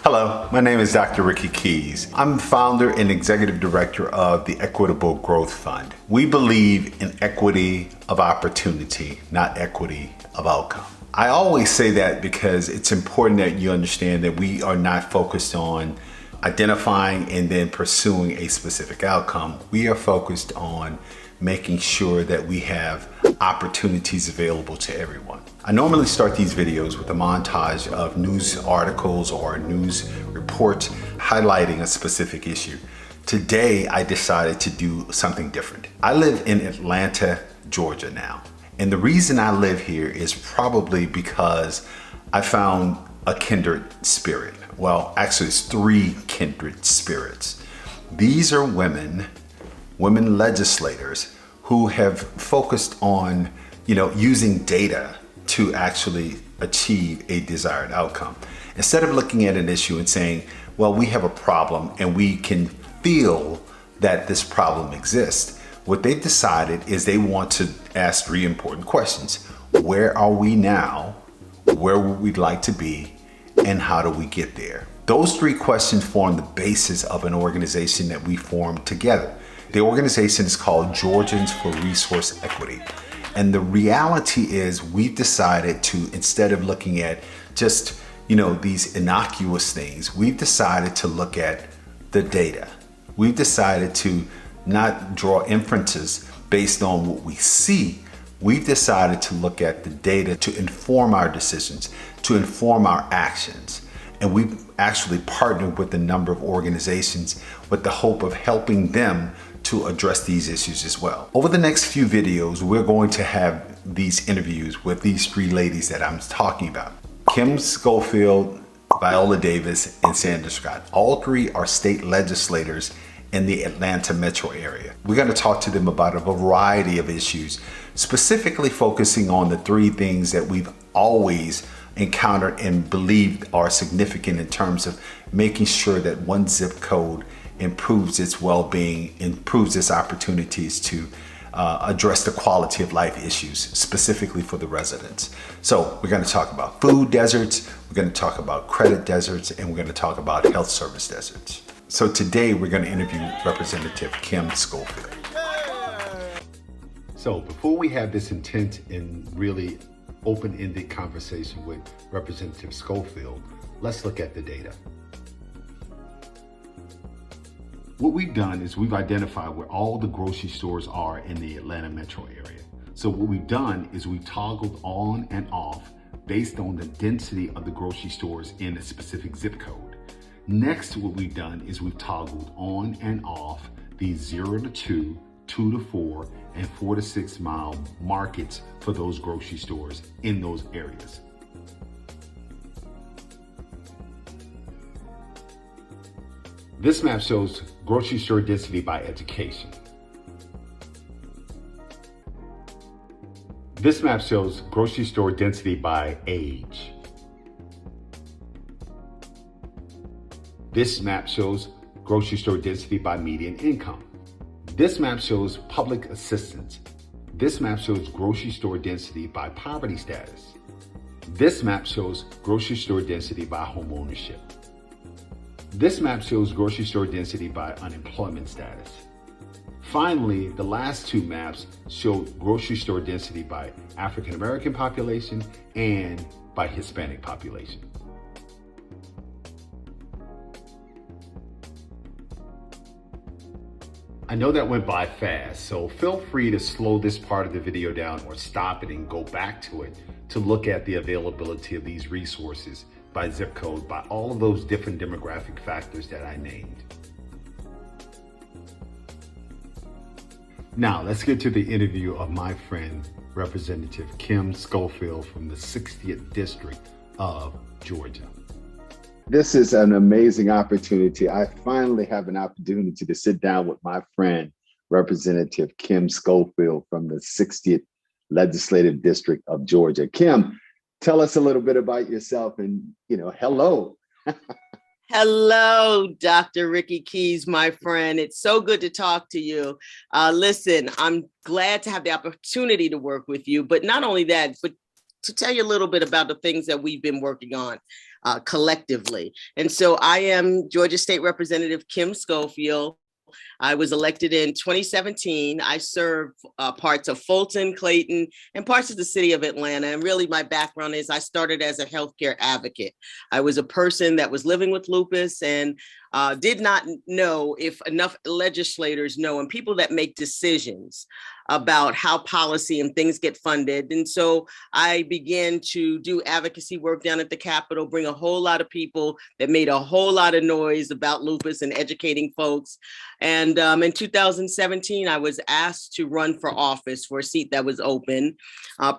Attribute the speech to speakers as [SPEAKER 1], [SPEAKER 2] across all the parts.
[SPEAKER 1] Hello, my name is Dr. Ricky Keys. I'm founder and executive director of the Equitable Growth Fund. We believe in equity of opportunity, not equity of outcome. I always say that because it's important that you understand that we are not focused on identifying and then pursuing a specific outcome. We are focused on making sure that we have opportunities available to everyone. I normally start these videos with a montage of news articles or news reports highlighting a specific issue. Today, I decided to do something different. I live in Atlanta, Georgia now. And the reason I live here is probably because I found a kindred spirit. Well, actually it's 3 kindred spirits. These are women legislators who have focused on, using data to actually achieve a desired outcome. Instead of looking at an issue and saying, well, we have a problem and we can feel that this problem exists, what they've decided is they want to ask 3 important questions. Where are we now? Where would we like to be? And how do we get there? Those 3 questions form the basis of an organization that we formed together. The organization is called Georgians for Resource Equity. And the reality is we've decided to, instead of looking at just, these innocuous things, we've decided to look at the data. We've decided to not draw inferences based on what we see. We've decided to look at the data to inform our decisions, to inform our actions. And we've actually partnered with a number of organizations with the hope of helping them to address these issues as well. Over the next few videos, we're going to have these interviews with these 3 ladies that I'm talking about. Kim Schofield, Viola Davis, and Sandra Scott. All 3 are state legislators in the Atlanta metro area. We're going to talk to them about a variety of issues, specifically focusing on the 3 things that we've always encountered and believed are significant in terms of making sure that one zip code improves its well-being, improves its opportunities to address the quality of life issues, specifically for the residents. So we're going to talk about food deserts, we're going to talk about credit deserts, and we're going to talk about health service deserts. So today we're going to interview Representative Kim Schofield. So before we have this intense and really open-ended conversation with Representative Schofield, let's look at the data. What we've done is we've identified where all the grocery stores are in the Atlanta metro area. So what we've done is we've toggled on and off based on the density of the grocery stores in a specific zip code. Next, what we've done is we've toggled on and off these 0 to 2, 2 to 4, and 4 to 6 mile markets for those grocery stores in those areas. This map shows grocery store density by education. This map shows grocery store density by age. This map shows grocery store density by median income. This map shows public assistance. This map shows grocery store density by poverty status. This map shows grocery store density by home ownership. This map shows grocery store density by unemployment status. Finally, the last 2 maps show grocery store density by African American population and by Hispanic population. I know that went by fast, so feel free to slow this part of the video down or stop it and go back to it to look at the availability of these resources by zip code, by all of those different demographic factors that I named. Now, let's get to the interview of my friend, Representative Kim Schofield from the 60th District of Georgia.
[SPEAKER 2] This is an amazing opportunity. I finally have an opportunity to sit down with my friend, Representative Kim Schofield from the 60th Legislative District of Georgia. Kim, tell us a little bit about yourself and, hello.
[SPEAKER 3] Hello, Dr. Ricky Keys, my friend. It's so good to talk to you. Listen, I'm glad to have the opportunity to work with you, but not only that, but to tell you a little bit about the things that we've been working on. collectively. And so I am Georgia State Representative Kim Schofield. I was elected in 2017. I served parts of Fulton, Clayton, and parts of the city of Atlanta. And really, my background is I started as a healthcare advocate. I was a person that was living with lupus and did not know if enough legislators know and people that make decisions about how policy and things get funded. And so I began to do advocacy work down at the Capitol, bring a whole lot of people that made a whole lot of noise about lupus and educating folks. And in 2017, I was asked to run for office for a seat that was open.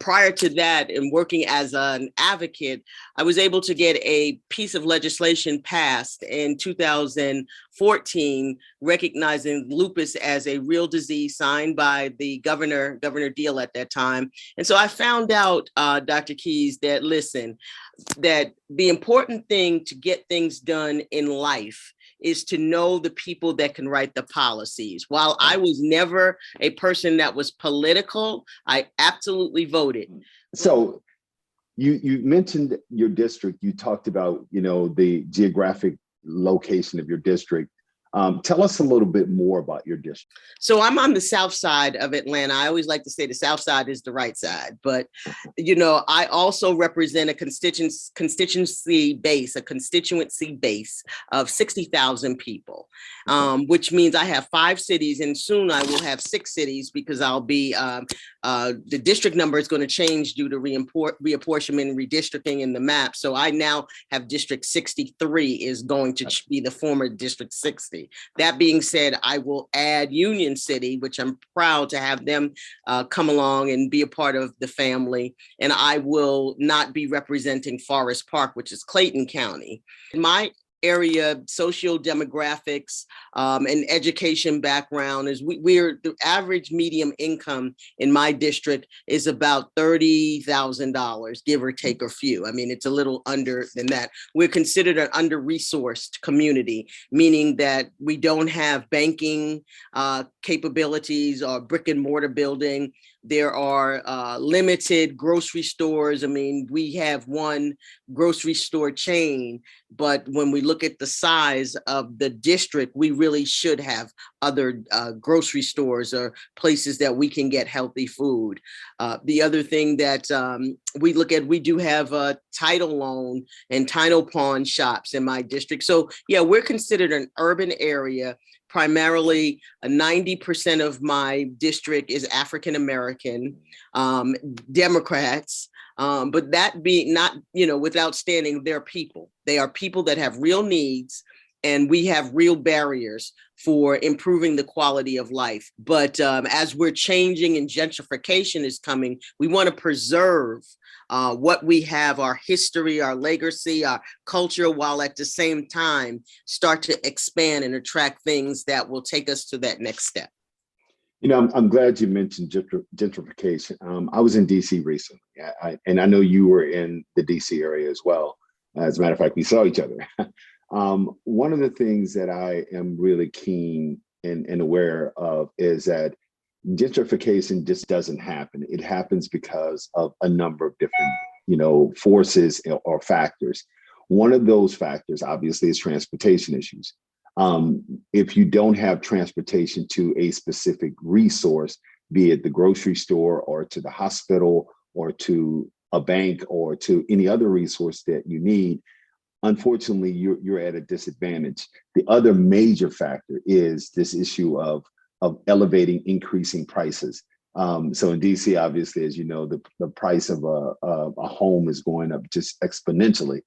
[SPEAKER 3] Prior to that, in working as an advocate, I was able to get a piece of legislation passed in 2014, recognizing lupus as a real disease, signed by the Governor Deal at that time. And so I found out, Dr. Keys, that listen, that the important thing to get things done in life is to know the people that can write the policies. While I was never a person that was political, I absolutely voted.
[SPEAKER 2] So you mentioned your district. You talked about, the geographic location of your district. Tell us a little bit more about your district.
[SPEAKER 3] So I'm on the south side of Atlanta. I always like to say the south side is the right side, but I also represent a constituency base of 60,000 people, which means I have 5 cities, and soon I will have 6 cities because I'll be the district number is going to change due to reapportionment and redistricting in the map. So I now have District 63 is going to be the former District 60. That being said, I will add Union City, which I'm proud to have them come along and be a part of the family. And I will not be representing Forest Park, which is Clayton County. My area socio-demographics and education background is we're the average medium income in my district is about $30,000, give or take a few. I mean, it's a little under than that. We're considered an under-resourced community, meaning that we don't have banking capabilities or brick and mortar building. There are limited grocery stores. I mean, we have one grocery store chain, but when we look at the size of the district, we really should have other grocery stores or places that we can get healthy food. The other thing that we look at, we do have a title loan and title pawn shops in my district. So yeah, we're considered an urban area. Primarily, 90% of my district is African American, Democrats, but that being not, without standing, they're people. They are people that have real needs, and we have real barriers for improving the quality of life. But as we're changing and gentrification is coming, we want to preserve what we have, our history, our legacy, our culture, while at the same time start to expand and attract things that will take us to that next step.
[SPEAKER 2] I'm glad you mentioned gentrification. I was in DC recently, and I know you were in the DC area as well. As a matter of fact, we saw each other. One of the things that I am really keen and aware of is that gentrification just doesn't happen. It happens because of a number of different, forces or factors. One of those factors, obviously, is transportation issues. If you don't have transportation to a specific resource, be it the grocery store or to the hospital or to a bank or to any other resource that you need, unfortunately, you're at a disadvantage. The other major factor is this issue of elevating, increasing prices. So in DC, obviously, as you know, the price of a home is going up just exponentially.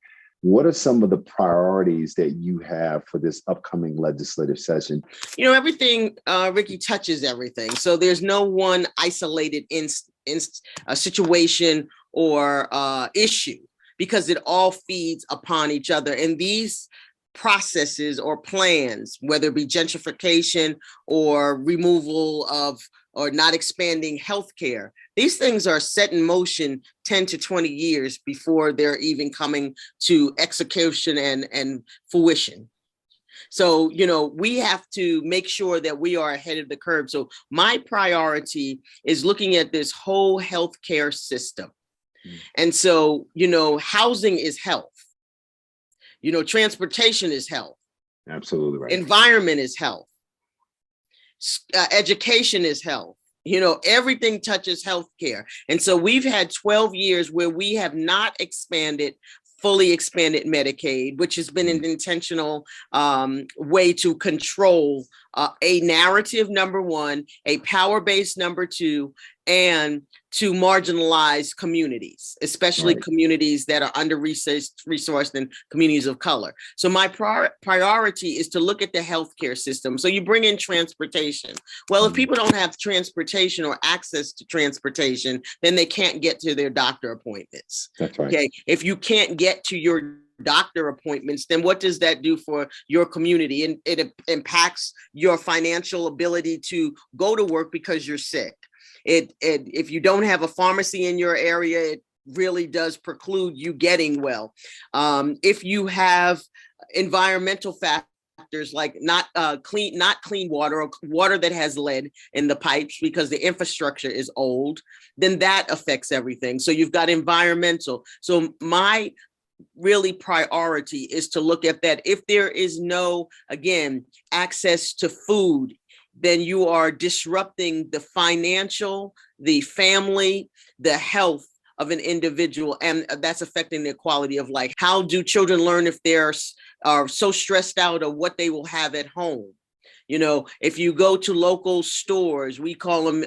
[SPEAKER 2] What are some of the priorities that you have for this upcoming legislative session?
[SPEAKER 3] Everything, Ricky, touches everything. So there's no one isolated situation or issue, because it all feeds upon each other. And these processes or plans, whether it be gentrification or removal of or not expanding healthcare, these things are set in motion 10 to 20 years before they're even coming to execution and fruition. So, we have to make sure that we are ahead of the curve. So my priority is looking at this whole healthcare system. And so, housing is health. Transportation is health.
[SPEAKER 2] Absolutely right.
[SPEAKER 3] Environment is health. Education is health. Everything touches healthcare. And so we've had 12 years where we have not fully expanded Medicaid, which has been an intentional way to control a narrative, number one, a power base, number two, and to marginalize communities, especially communities that are under-resourced and communities of color. So my priority is to look at the healthcare system. So you bring in transportation. Well, if people don't have transportation or access to transportation, then they can't get to their doctor appointments.
[SPEAKER 2] That's right.
[SPEAKER 3] Okay. If you can't get to your doctor appointments, then what does that do for your community? And it impacts your financial ability to go to work because you're sick. If you don't have a pharmacy in your area, it really does preclude you getting well. If you have environmental factors like not clean water, or water that has lead in the pipes because the infrastructure is old, then that affects everything. So you've got environmental. So my really priority is to look at that. If there is no, again, access to food, then you are disrupting the financial, the family, the health of an individual, and that's affecting their quality of life. How do children learn if they're so stressed out of what they will have at home? If you go to local stores, we call them,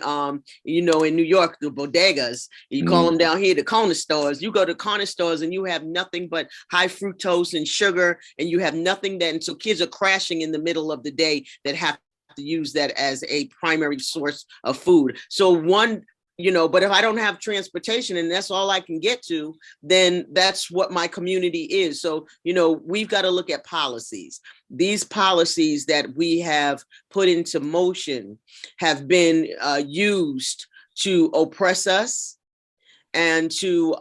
[SPEAKER 3] in New York, the bodegas, you call them down here, the corner stores. You go to corner stores and you have nothing but high fructose and sugar, and you have nothing and so kids are crashing in the middle of the day that have to use that as a primary source of food. So but if I don't have transportation and that's all I can get to, then that's what my community is. So, we've got to look at policies. These policies that we have put into motion have been used to oppress us and to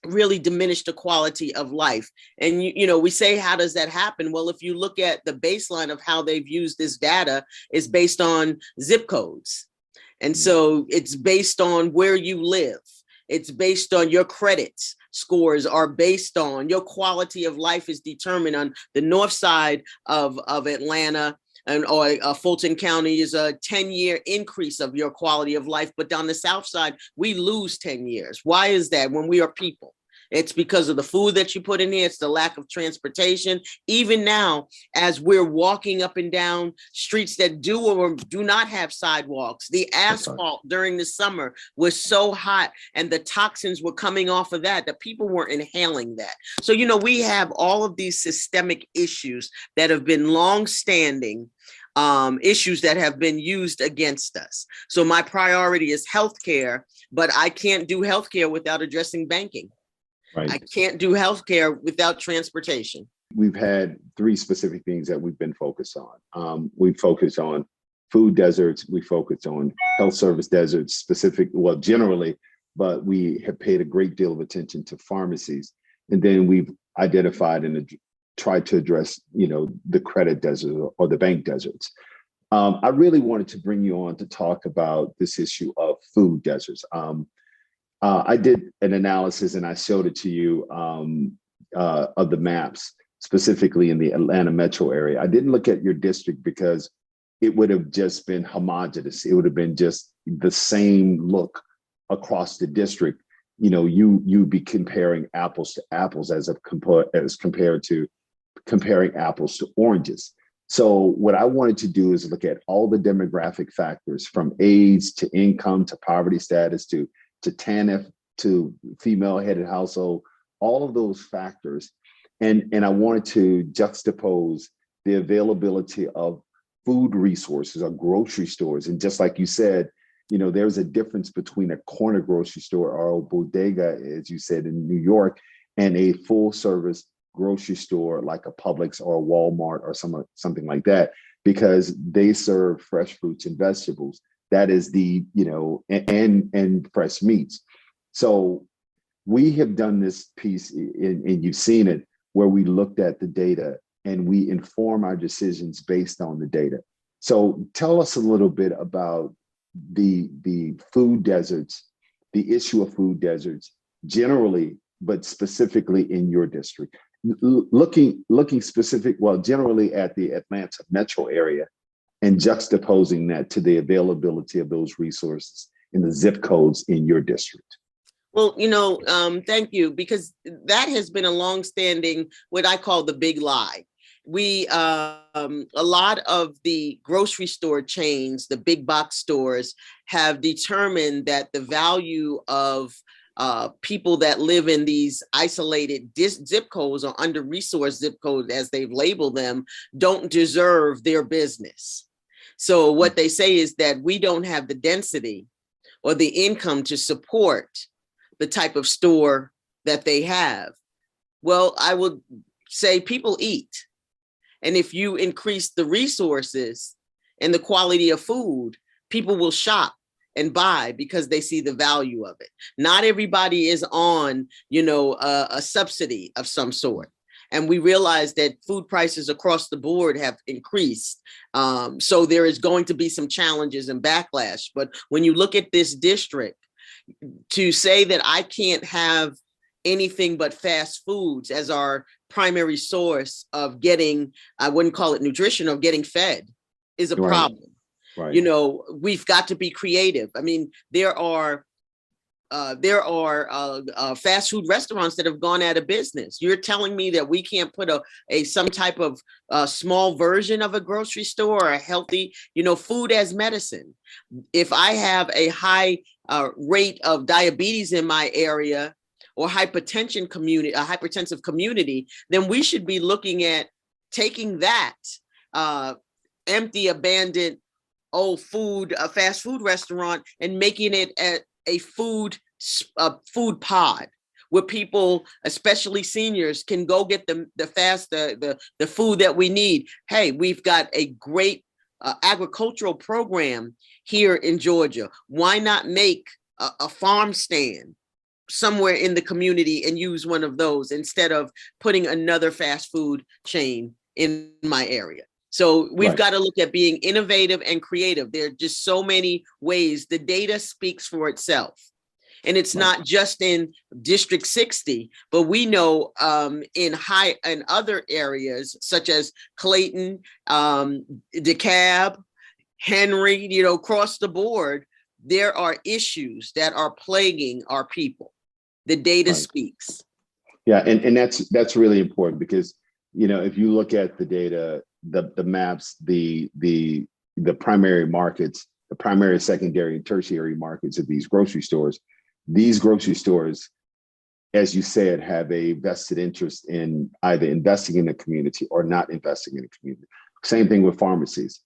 [SPEAKER 3] really diminish the quality of life. And, we say, how does that happen? Well, if you look at the baseline of how they've used this data, is based on zip codes. And so it's based on where you live. It's based on your credit scores are based on your quality of life is determined on the north side of Atlanta or Fulton County is a 10-year increase of your quality of life. But down the south side, we lose 10 years. Why is that? When we are people. It's because of the food that you put in here. It's the lack of transportation. Even now, as we're walking up and down streets that do or do not have sidewalks, the asphalt during the summer was so hot and the toxins were coming off of that people weren't inhaling that. So, we have all of these systemic issues that have been long-standing issues that have been used against us. So my priority is healthcare, but I can't do healthcare without addressing banking.
[SPEAKER 2] Right.
[SPEAKER 3] I can't do healthcare without transportation.
[SPEAKER 2] We've had three specific things that we've been focused on. We focused on food deserts. We focused on health service deserts, generally, but we have paid a great deal of attention to pharmacies. And then we've identified and tried to address, the credit desert or the bank deserts. I really wanted to bring you on to talk about this issue of food deserts. I did an analysis and I showed it to you of the maps, specifically in the Atlanta metro area. I didn't look at your district because it would have just been homogeneous. It would have been just the same look across the district. You'd be comparing apples to apples as compared to comparing apples to oranges. So what I wanted to do is look at all the demographic factors, from age to income to poverty status to TANF to female-headed household, all of those factors. And I wanted to juxtapose the availability of food resources or grocery stores. And just like you said, there's a difference between a corner grocery store or a bodega, as you said, in New York, and a full-service grocery store like a Publix or a Walmart or something like that, because they serve fresh fruits and vegetables. That is and fresh meats. So we have done this piece, and you've seen it, where we looked at the data and we inform our decisions based on the data. So tell us a little bit about the food deserts, the issue of food deserts generally, but specifically in your district, looking specific, well, generally at the Atlanta metro area and juxtaposing that to the availability of those resources in the zip codes in your district.
[SPEAKER 3] Well, thank you, because that has been a longstanding, what I call the big lie. A lot of the grocery store chains, the big box stores, have determined that the value of people that live in these isolated zip codes or under-resourced zip codes, as they've labeled them, don't deserve their business. So what they say is that we don't have the density or the income to support the type of store that they have. Well, I would say people eat. And if you increase the resources and the quality of food, people will shop and buy because they see the value of it. Not everybody is on, a subsidy of some sort. And we realize that food prices across the board have increased. So there is going to be some challenges and backlash. But when you look at this district, to say that I can't have anything but fast foods as our primary source of getting, I wouldn't call it nutrition, of getting fed, is a problem.
[SPEAKER 2] Right.
[SPEAKER 3] We've got to be creative. I mean, there are fast food restaurants that have gone out of business. You're telling me that we can't put some type of small version of a grocery store, or a healthy, food as medicine. If I have a high rate of diabetes in my area, or hypertensive community, then we should be looking at taking that empty, abandoned, fast food restaurant and making it a food pod where people, especially seniors, can go get the food that we need. Hey, we've got a great agricultural program here in Georgia. Why not make a farm stand somewhere in the community and use one of those instead of putting another fast food chain in my area? So we've got to look at being innovative and creative. There are just so many ways. The data speaks for itself. And it's not just in District 60, but we know in other areas such as Clayton, DeKalb, Henry, across the board, there are issues that are plaguing our people. The data speaks.
[SPEAKER 2] Yeah, and that's really important because, if you look at the data, the maps, the primary markets, the primary, secondary, and tertiary markets of these grocery stores, as you said, have a vested interest in either investing in the community or not investing in the community. Same thing with pharmacies.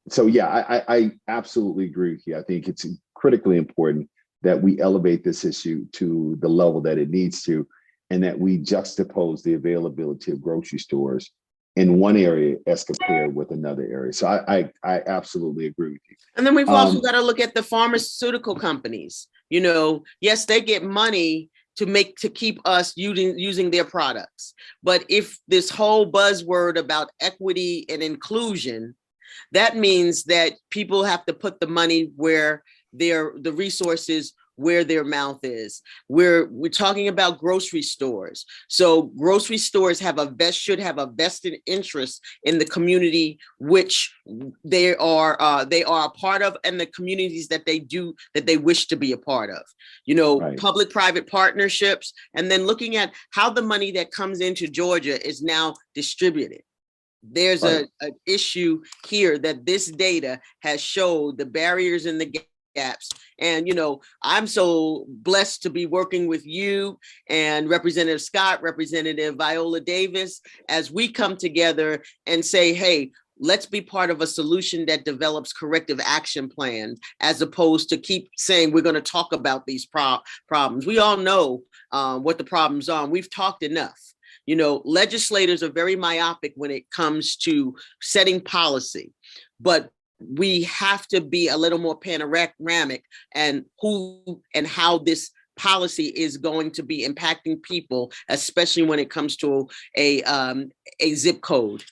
[SPEAKER 2] So yeah, I absolutely agree with you. I think it's critically important that we elevate this issue to the level that it needs to, and that we juxtapose the availability of grocery stores in one area as compared with another area. So I absolutely agree with you.
[SPEAKER 3] And then we've also got to look at the pharmaceutical companies. Yes, they get money to keep us using their products. But if this whole buzzword about equity and inclusion, that means that people have to put the money where the resources, where their mouth is. We're talking about grocery stores. So grocery stores should have a vested interest in the community which they are a part of, and the communities that they wish to be a part of. Public-private partnerships, and then looking at how the money that comes into Georgia is now distributed. There's an issue here that this data has showed the barriers and the gaps. And, I'm so blessed to be working with you and Representative Scott, Representative Viola Davis, as we come together and say, hey, let's be part of a solution that develops corrective action plans, as opposed to keep saying we're going to talk about these problems. We all know what the problems are. We've talked enough. Legislators are very myopic when it comes to setting policy, but we have to be a little more panoramic and who and how this policy is going to be impacting people, especially when it comes to a zip code.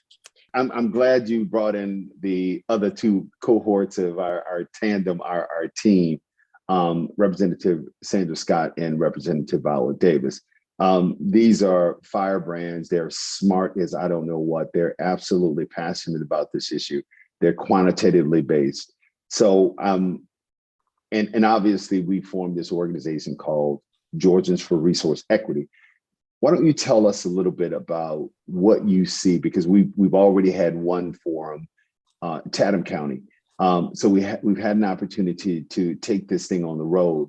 [SPEAKER 2] I'm glad you brought in the other two cohorts of our tandem, our team, Representative Sandra Scott and Representative Viola Davis. These are firebrands. They're smart as I don't know what. They're absolutely passionate about this issue. They're quantitatively based. So, and obviously we formed this organization called Georgians for Resource Equity. Why don't you tell us a little bit about what you see? Because we've already had one forum, Chatham County. So we've had an opportunity to take this thing on the road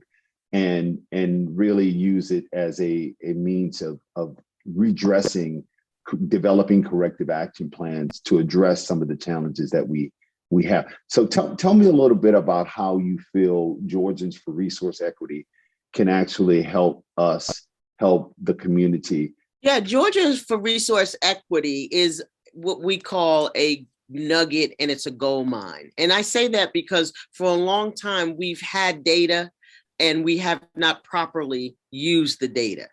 [SPEAKER 2] and really use it as a means of redressing, developing corrective action plans to address some of the challenges that we have. So tell me a little bit about how you feel Georgians for Resource Equity can actually help us help the community.
[SPEAKER 3] Yeah, Georgians for Resource Equity is what we call a nugget, and it's a gold mine. And I say that because for a long time we've had data and we have not properly used the data.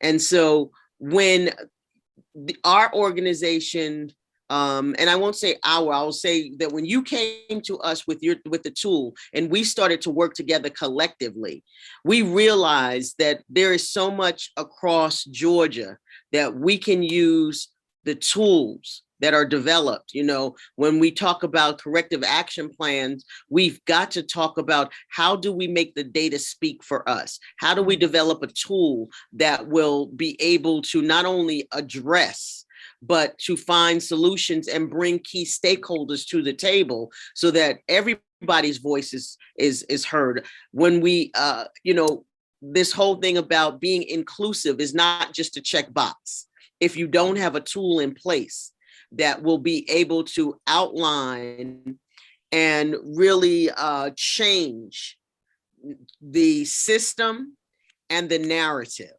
[SPEAKER 3] And so when our organization, and I won't say I'll say that when you came to us with the tool and we started to work together collectively, we realized that there is so much across Georgia that we can use the tools that are developed. You know, when we talk about corrective action plans, we've got to talk about how do we make the data speak for us? How do we develop a tool that will be able to not only address but to find solutions and bring key stakeholders to the table so that everybody's voice is heard. When we, this whole thing about being inclusive is not just a checkbox. If you don't have a tool in place that will be able to outline and really change the system and the narrative.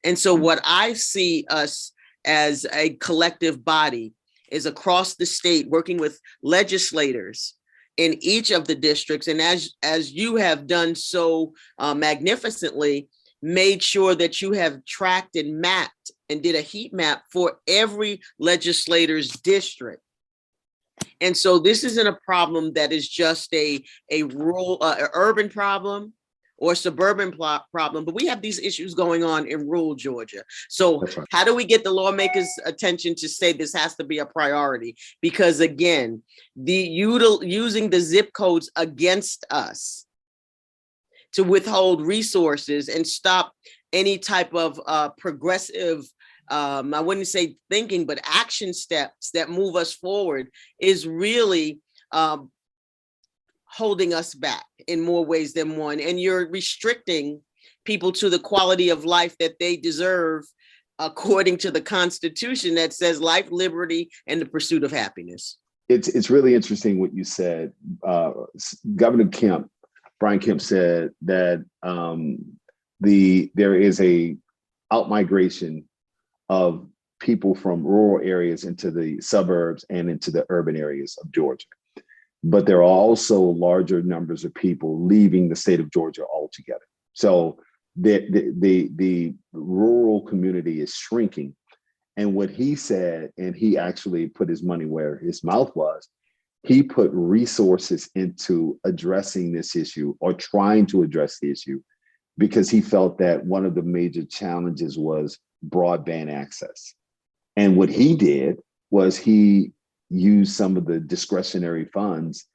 [SPEAKER 3] And so what I see us as a collective body is across the state working with legislators in each of the districts. And as you have done so magnificently, made sure that you have tracked and mapped and did a heat map for every legislator's district. And so this isn't a problem that is just a rural, urban problem or suburban problem, but we have these issues going on in rural Georgia. So right. How do we get the lawmakers' attention to say this has to be a priority? Because again, using the zip codes against us to withhold resources and stop any type of progressive, I wouldn't say thinking, but action steps that move us forward is really holding us back in more ways than one. And you're restricting people to the quality of life that they deserve according to the Constitution that says life, liberty, and the pursuit of happiness.
[SPEAKER 2] It's really interesting what you said. Governor Kemp, Brian Kemp said that there is a outmigration of people from rural areas into the suburbs and into the urban areas of Georgia. But there are also larger numbers of people leaving the state of Georgia altogether. So the rural community is shrinking. And what he said, and he actually put his money where his mouth was, he put resources into addressing this issue or trying to address the issue because he felt that one of the major challenges was broadband access. And what he did was he used some of the discretionary funds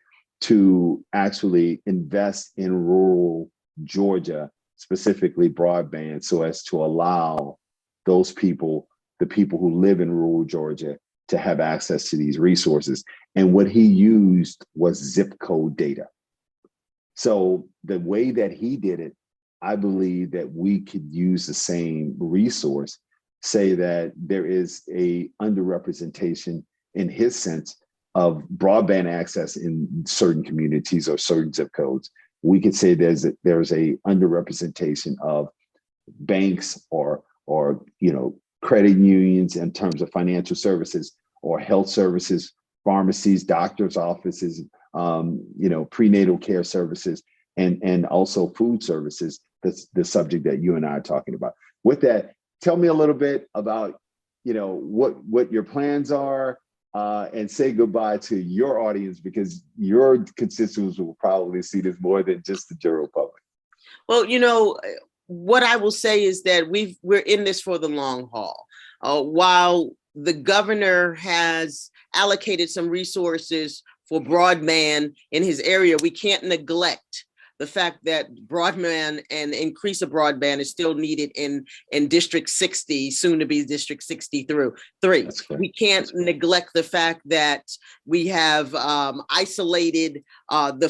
[SPEAKER 2] to actually invest in rural Georgia, specifically broadband, so as to allow those people, the people who live in rural Georgia, to have access to these resources. And what he used was zip code data. So the way that he did it, I believe that we could use the same resource, say that there is a underrepresentation in his sense of broadband access in certain communities or certain zip codes. We could say there's a underrepresentation of banks or credit unions in terms of financial services or health services, pharmacies, doctors' offices, prenatal care services, and also food services. That's the subject that you and I are talking about. With that, tell me a little bit about what your plans are, and say goodbye to your audience, because your constituents will probably see this more than just the general public.
[SPEAKER 3] Well, what I will say is that we're in this for the long haul. While the governor has allocated some resources for broadband in his area, we can't neglect the fact that broadband and increase of broadband is still needed in District 60, soon to be District 63. We can't neglect the fact that we have isolated the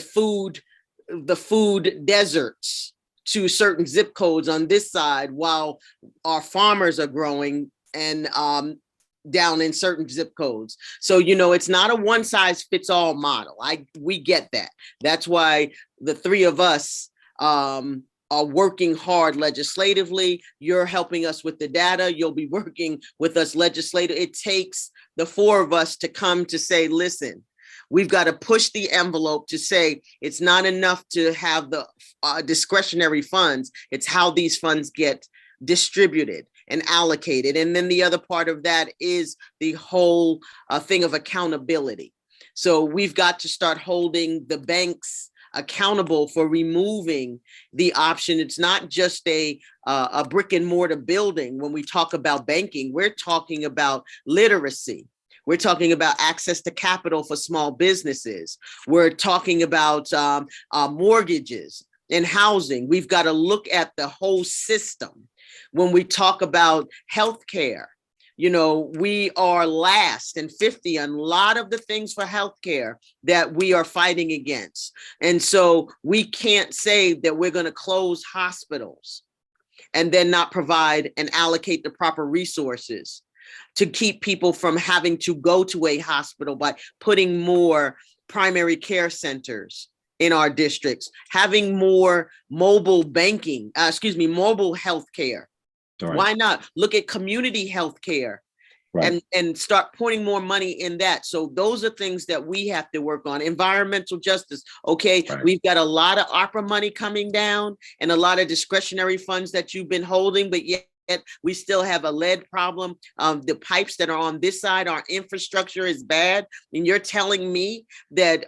[SPEAKER 3] food deserts to certain zip codes on this side, while our farmers are growing and down in certain zip codes. So, it's not a one size fits all model. We get that. That's why the three of us are working hard legislatively. You're helping us with the data. You'll be working with us legislatively. It takes the four of us to come to say, listen, we've got to push the envelope to say it's not enough to have the discretionary funds. It's how these funds get distributed and allocated. And then the other part of that is the whole thing of accountability. So we've got to start holding the banks accountable for removing the option. It's not just a brick and mortar building. When we talk about banking, we're talking about literacy. We're talking about access to capital for small businesses. We're talking about mortgages and housing. We've got to look at the whole system. When we talk about healthcare, we are last and 50 on a lot of the things for healthcare that we are fighting against. And so we can't say that we're going to close hospitals and then not provide and allocate the proper resources to keep people from having to go to a hospital by putting more primary care centers in our districts, having more mobile banking, mobile healthcare. Right. Why not look at community healthcare and start putting more money in that? So those are things that we have to work on. Environmental justice. Okay, we've got a lot of ARPA money coming down and a lot of discretionary funds that you've been holding, but yet we still have a lead problem. The pipes that are on this side, our infrastructure is bad. And you're telling me that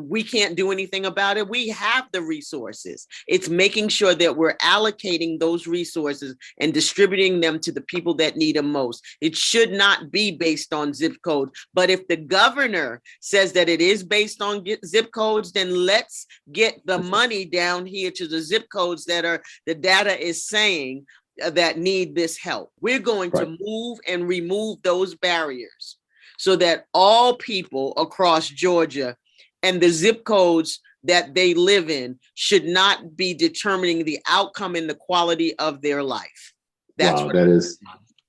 [SPEAKER 3] we can't do anything about it? We have the resources. It's making sure that we're allocating those resources and distributing them to the people that need them most. It should not be based on zip code. But if the governor says that it is based on zip codes, then let's get the money down here to the zip codes that are, the data is saying, that need this help. We're going to move and remove those barriers so that all people across Georgia and the zip codes that they live in should not be determining the outcome and the quality of their life. That's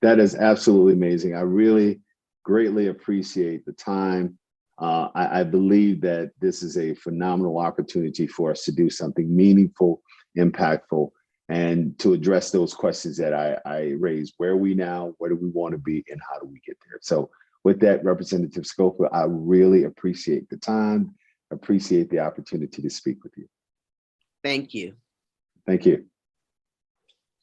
[SPEAKER 2] that is absolutely amazing. I really greatly appreciate the time. I believe that this is a phenomenal opportunity for us to do something meaningful, impactful, and to address those questions that I raised. Where are we now? Where do we want to be? And how do we get there? So with that, Representative Schofield, I really appreciate the time, appreciate the opportunity to speak with you.
[SPEAKER 3] Thank you.
[SPEAKER 2] Thank you.